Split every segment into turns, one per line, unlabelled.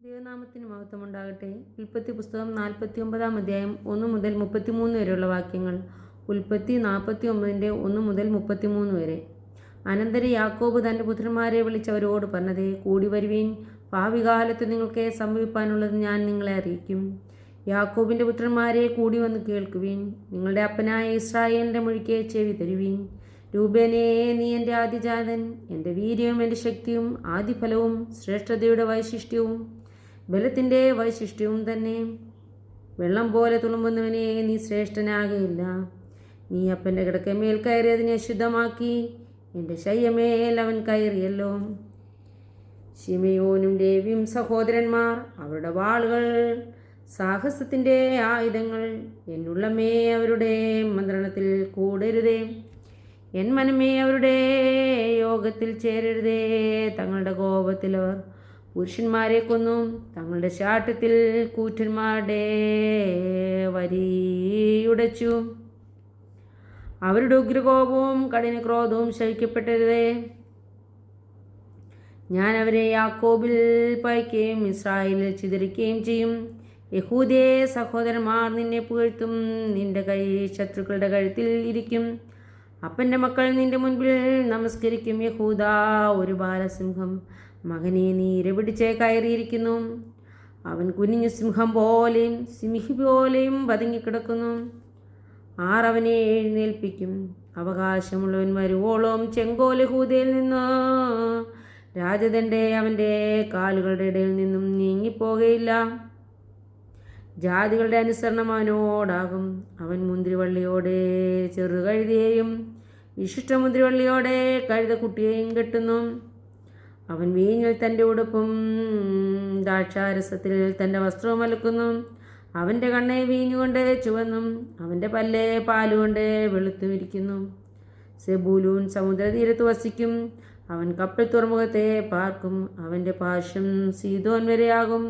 ദൈവനാമത്തിന് മഹത്വമുണ്ടാകട്ടെ. ഉൽപ്പത്തി പുസ്തകം 49 അധ്യായം 1 മുതൽ 33 വരെയുള്ള വാക്യങ്ങൾ. ഉൽപ്പത്തി 49 1 മുതൽ 33 വരെ. അനന്തരം യാക്കോബ് തൻ്റെ പുത്രന്മാരെ വിളിച്ചവരോട് പറഞ്ഞത്, കൂടി വരുവീൻ, ഭാവി കാലത്ത് നിങ്ങൾക്ക് സംഭവിപ്പാനുള്ളത് ഞാൻ നിങ്ങളെ അറിയിക്കും. യാക്കോബിൻ്റെ പുത്രന്മാരെ കൂടി വന്ന് കേൾക്കുവീൻ. നിങ്ങളുടെ അപ്പനായ ഇസ്രായേലിൻ്റെ മൊഴിക്ക് ചെവി തരുവീൻ. രൂബേനേ, നീ എൻ്റെ ആദിജാതൻ, എൻ്റെ വീര്യവും എൻ്റെ ശക്തിയും ആദിഫലവും ശ്രേഷ്ഠതയുടെ വൈശിഷ്ട്യവും ബലത്തിൻ്റെ വൈശിഷ്ട്യവും തന്നെ. വെള്ളം പോലെ തുളുമ്പുന്നവനെ നീ ശ്രേഷ്ഠനാകയില്ല. നീ അപ്പൻ്റെ കിടക്കമേൽ കയറിയതിനെ ശുദ്ധമാക്കി, എൻ്റെ ശയ്യമേൽ അവൻ കയറിയല്ലോ. ശിമയോനും ലേവിയും സഹോദരന്മാർ, അവരുടെ വാളുകൾ സാഹസത്തിൻ്റെ ആയുധങ്ങൾ. എന്നുള്ളമേ, അവരുടെ മന്ത്രണത്തിൽ കൂടരുതേ. എൻ മനമേ, അവരുടെ യോഗത്തിൽ ചേരരുതേ. തങ്ങളുടെ കോപത്തിൽ അവർ പുരുഷന്മാരെ കൊന്നു, തങ്ങളുടെ ശാഠ്യത്തിൽ കൂറ്റന്മാരുടെ വരിയുടച്ചു. അവരുടെ ഉഗ്രകോപവും കഠിന ക്രോധവും ശവിക്കപ്പെട്ടരുതേ. ഞാൻ അവരെ യാക്കോബിൽ പയക്കുകയും ഇസ്രായേലിൽ ചിതറിക്കുകയും ചെയ്യും. യഹൂദേ, സഹോദരന്മാർ നിന്നെ പുകഴ്ത്തും. നിന്റെ കൈ ശത്രുക്കളുടെ കഴുത്തിൽ ഇരിക്കും. അപ്പൻ്റെ മക്കൾ നിന്റെ മുൻപിൽ നമസ്കരിക്കും. യഹൂദ, ഒരു ബാലസിംഹം മകനെ നീ ഇരപിടിച്ച് കയറിയിരിക്കുന്നു. അവൻ കുനിഞ്ഞു സിംഹം പോലെയും സിംഹി പോലെയും പതുങ്ങിക്കിടക്കുന്നു. ആർ അവനെ എഴുന്നേൽപ്പിക്കും. അവകാശമുള്ളവൻ വരുവോളം ചെങ്കോൽ യഹൂദയിൽ നിന്ന് രാജദണ്ഡ അവൻ്റെ കാലുകളുടെ ഇടയിൽ നിന്നും നീങ്ങിപ്പോകയില്ല. ജാതികളുടെ അനുസരണം അവനോടാകും. അവൻ മുന്തിരിവള്ളിയോടെ ചെറുകഴുതിയെയും വിശിഷ്ട മുന്തിരിവള്ളിയോടെ കഴുതക്കുട്ടിയെയും കെട്ടുന്നു. അവൻ വീഞ്ഞിൽ തൻ്റെ ഉടുപ്പും ദ്രാക്ഷാരസത്തിൽ തൻ്റെ വസ്ത്രവും അലക്കുന്നു. അവൻ്റെ കണ്ണെ വീഞ്ഞുകൊണ്ട് ചുവന്നും അവൻ്റെ പല്ല് പാലുകൊണ്ട് വെളുത്തുമിരിക്കുന്നു. സെബൂലൂൻ സമുദ്രതീരത്ത് വസിക്കും. അവൻ കപ്പൽ തുറമുഖത്തെ പാർക്കും. അവൻ്റെ പാർശ്വം സീദോൻ വരെയാകും.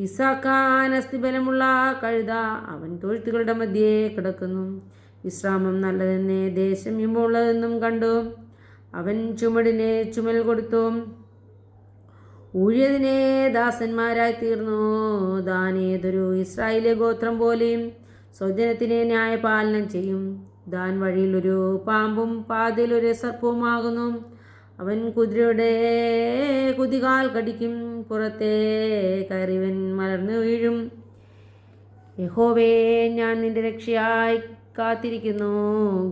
ഇസാക്കാൻ അസ്ഥിബലമുള്ള കഴുത, അവൻ തൊഴുത്തുകളുടെ മധ്യേ കിടക്കുന്നു. വിശ്രാമം നല്ലതെന്ന് ദേശം ഇമ്പുള്ളതെന്നും കണ്ടു. അവൻ ചുമടിനെ ചുമൽ കൊടുത്തു. ഊഴിയതിനെ ദാസന്മാരായി തീർന്നു. ദാൻ ഏതൊരു ഇസ്രായേലിലെ ഗോത്രം പോലെയും സ്വജനത്തിനെ ന്യായപാലനം ചെയ്യും. ദാൻ വഴിയിലൊരു പാമ്പും പാതയിലൊരു സർപ്പവുമാകുന്നു. അവൻ കുതിരയുടെ കുതികാൽ കടിക്കും. പുറത്തെ കയറിവൻ മലർന്നു വീഴും. യഹോവേ, ഞാൻ നിന്റെ രക്ഷയായി കാത്തിരിക്കുന്നു.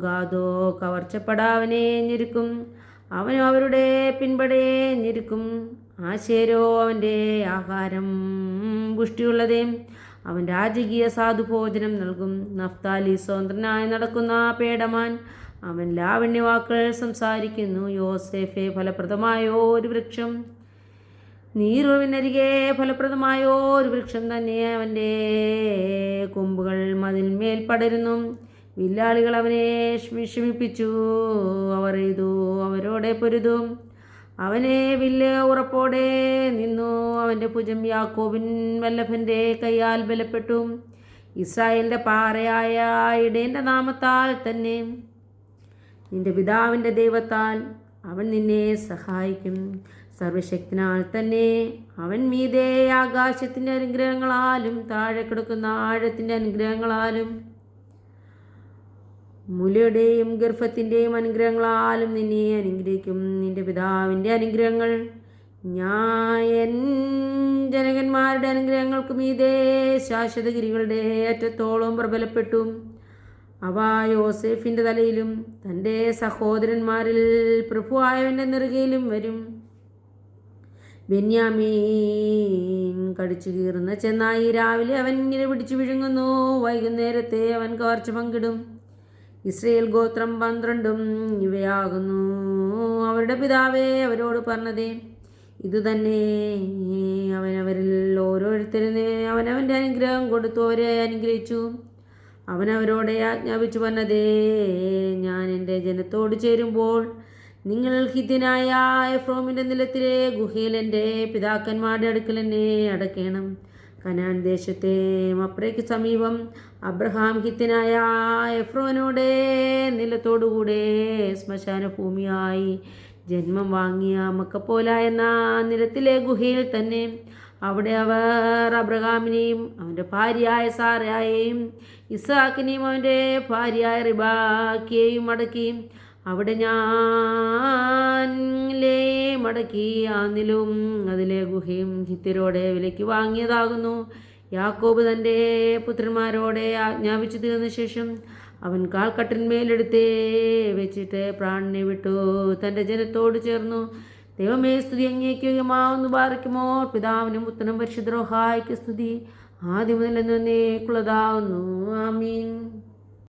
ഗാദോ കവർച്ചപ്പെടാവനെ ഞെരുക്കും. അവനും അവരുടെ പിൻപടയെ ഞെരുക്കും. ആശേരോ, അവൻ്റെ ആഹാരം പുഷ്ടിയുള്ളതേ. അവൻ രാജകീയ സാധുഭോജനം നൽകും. നഫ്താലി സ്വതന്ത്രനായി നടക്കുന്ന പേടമാൻ, അവൻ ലാവണ്യവാക്കുകൾ സംസാരിക്കുന്നു. യോസേഫെ, ഫലപ്രദമായോ ഒരു വൃക്ഷം, നീറുവിനരികെ ഫലപ്രദമായോ ഒരു വൃക്ഷം തന്നെ. അവൻ്റെ കൊമ്പുകൾ മതിൽമേൽ പടരുന്നു. വില്ലാളികൾ അവനെ വിഷമിപ്പിച്ചു. അവർ എയ്തു അവരോടെ പൊരുതും. അവനെ വില്ല് ഉറപ്പോടെ നിന്നു. അവൻ്റെ ഭുജം യാക്കോബിൻ വല്ലഭൻ്റെ കൈയാൽ ബലപ്പെട്ടു. ഇസ്രായേലിൻ്റെ പാറയായ ഇടേൻ്റെ നാമത്താൽ തന്നെ, നിന്റെ പിതാവിൻ്റെ ദൈവത്താൽ അവൻ നിന്നെ സഹായിക്കും. സർവശക്തനാൽ തന്നെ അവൻ മീതെ ആകാശത്തിൻ്റെ അനുഗ്രഹങ്ങളാലും താഴെ കിടക്കുന്ന ആഴത്തിൻ്റെ അനുഗ്രഹങ്ങളാലും മുലയുടെയും ഗർഭത്തിൻ്റെയും അനുഗ്രഹങ്ങളാലും നിന്നെ അനുഗ്രഹിക്കും. നിന്റെ പിതാവിൻ്റെ അനുഗ്രഹങ്ങൾ ഞാൻ ജനകന്മാരുടെ അനുഗ്രഹങ്ങൾക്ക് മീതെ ശാശ്വതഗിരികളുടെ അറ്റത്തോളം പ്രബലപ്പെട്ടു. അവ യോസേഫിൻ്റെ തലയിലും തൻ്റെ സഹോദരന്മാരിൽ പ്രഭുവായവൻ്റെ നെറുകയിലും വരും. ബെന്യാമീൻ കടിച്ചു കീറുന്ന ചെന്നായി രാവിലെ അവൻ ഇങ്ങനെ പിടിച്ചു വിഴുങ്ങുന്നു. വൈകുന്നേരത്തെ അവൻ കവർച്ച പങ്കിടും. ഇസ്രയേൽ ഗോത്രം 12 ഇവയാകുന്നു. അവരുടെ പിതാവേ അവരോട് പറഞ്ഞതേ ഇതുതന്നെ. അവനവരിൽ ഓരോരുത്തരിനെ അവനവൻ്റെ അനുഗ്രഹം കൊടുത്തു അവരെ അനുഗ്രഹിച്ചു. അവനവരോടെ ആജ്ഞാപിച്ചു പറഞ്ഞതേ, ഞാൻ എൻ്റെ ജനത്തോട് ചേരുമ്പോൾ നിങ്ങൾ ഹിത്യനായ എഫ്രോമിൻ്റെ നിലത്തിലെ ഗുഹയിൽ എൻ്റെ പിതാക്കന്മാരുടെ അടുക്കൽ എന്നെ അടക്കണം. കനാൻ ദേശത്തെ മപ്രയ്ക്ക് സമീപം അബ്രഹാം ഹിത്യനായ എഫ്രോനോടെ നിലത്തോടുകൂടെ ശ്മശാന ഭൂമിയായി ജന്മം വാങ്ങിയ മക്കപ്പോല എന്ന നിലത്തിലെ ഗുഹയിൽ തന്നെ അവിടെ അവർ അബ്രഹാമിനെയും അവൻ്റെ ഭാര്യയായ സാറയെയും ഇസ്ഹാക്കിനെയും അവൻ്റെ ഭാര്യയായ റിബാക്കിയെയും മടക്കി. അവിടെ ഞാൻ മടക്കി ആ നിലവും അതിലെ ഗുഹയും ഹിത്യരോടെ വിലയ്ക്ക് വാങ്ങിയതാകുന്നു. യാക്കോബ് തൻ്റെ പുത്രന്മാരോടെ ആജ്ഞാപിച്ചു തീർന്ന ശേഷം അവൻ കാൽക്കട്ടിന്മേലെടുത്തേ വെച്ചിട്ട് പ്രാണനെ വിട്ടു തൻ്റെ ജനത്തോട് ചേർന്നു. ദൈവമേ, സ്തുതി അങ്ങേക്ക് യോഗ്യമാവുന്നു. ബാറയ്ക്കുമോ പിതാവിനും പുത്രനും പരിശുദ്ധ റൂഹായ്ക്ക് സ്തുതി, ആദ്യം മുതൽ എന്നേക്കുള്ളതാവുന്നു. ആമീൻ.